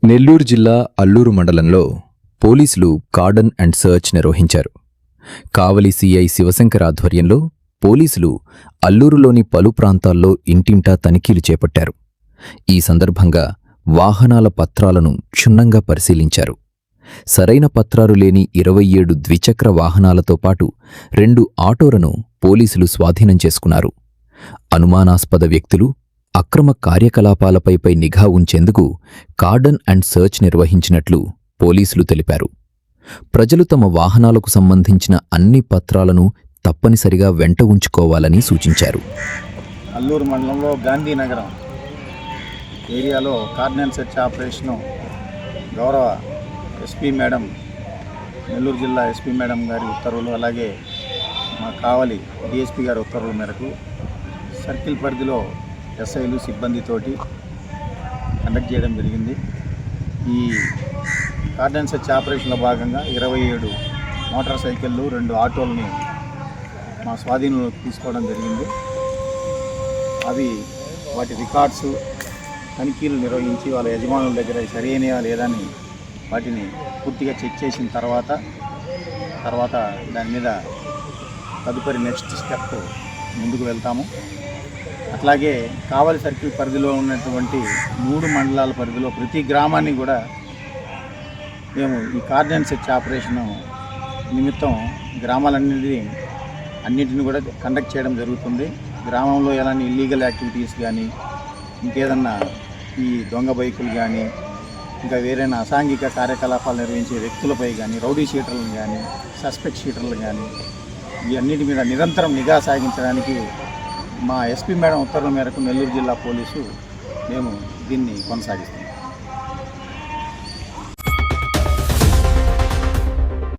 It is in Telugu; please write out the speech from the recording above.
నెల్లూరు జిల్లా అల్లూరు మండలంలో పోలీసులు కార్డన్ అండ్ సర్చ్ నిర్వహించారు. కావలి సిఐ శివశంకర్ ఆధ్వర్యంలో పోలీసులు అల్లూరులోని పలు ప్రాంతాల్లో ఇంటింటా తనిఖీలు చేపట్టారు. ఈ సందర్భంగా వాహనాల పత్రాలను క్షుణ్ణంగా పరిశీలించారు. సరైన పత్రాలు లేని 27 ద్విచక్ర వాహనాలతో పాటు 2 ఆటోలను పోలీసులు స్వాధీనం చేసుకున్నారు. అనుమానాస్పద వ్యక్తులు, అక్రమ కార్యకలాపాలపై నిఘా ఉంచేందుకు కార్డన్ అండ్ సర్చ్ నిర్వహించినట్లు పోలీసులు తెలిపారు. ప్రజలు తమ వాహనాలకు సంబంధించిన అన్ని పత్రాలను తప్పనిసరిగా వెంట ఉంచుకోవాలని సూచించారు. అల్లూరు మండలంలో గాంధీనగరం ఏరియాలో కార్డన్ సెర్చ్ ఆపరేషను గౌరవ ఎస్పీ మేడం, నెల్లూరు జిల్లా ఎస్పీ మేడం గారి ఉత్తర్వులు, అలాగే మా కావలి డిఎస్పీ గారి ఉత్తర్వుల మేరకు సర్కిల్ పరిధిలో ఎస్ఐలు సిబ్బందితోటి కండక్ట్ చేయడం జరిగింది. ఈ కార్డన్ సెర్చ్ ఆపరేషన్లో భాగంగా 27 మోటార్ సైకిళ్ళు, 2 ఆటోలని మా స్వాధీనంలో తీసుకోవడం జరిగింది. అవి వాటి రికార్డ్స్ తనిఖీలు నిర్వహించి వాళ్ళ యజమానుల దగ్గర సరైనయా లేదని వాటిని పూర్తిగా చెక్ చేసిన తర్వాత దాని మీద తదుపరి నెక్స్ట్ స్టెప్ ముందుకు వెళ్తాము. అట్లాగే కావలి సర్కిల్ పరిధిలో ఉన్నటువంటి 3 మండలాల పరిధిలో ప్రతి గ్రామాన్ని కూడా మేము ఈ కార్డన్ సెర్చ్ ఆపరేషన్ నిమిత్తం అన్నింటిని కూడా కండక్ట్ చేయడం జరుగుతుంది. గ్రామంలో ఎలాంటి ఇల్లీగల్ యాక్టివిటీస్ కానీ, ఇంకేదన్నా ఈ దొంగ బైకులు కానీ, ఇంకా వేరైనా అసాంఘిక కార్యకలాపాలు నిర్వహించే వ్యక్తులపై కానీ, రౌడీ షీటర్లను కానీ, సస్పెక్ట్ షీటర్లు కానీ, ఈ అన్నిటి మీద నిరంతరం నిఘా సాగించడానికి మా ఎస్పీ మేడం ఉత్తర్వుల మేరకు నెల్లూరు జిల్లా పోలీసు మేము దీన్ని కొనసాగిస్తాం.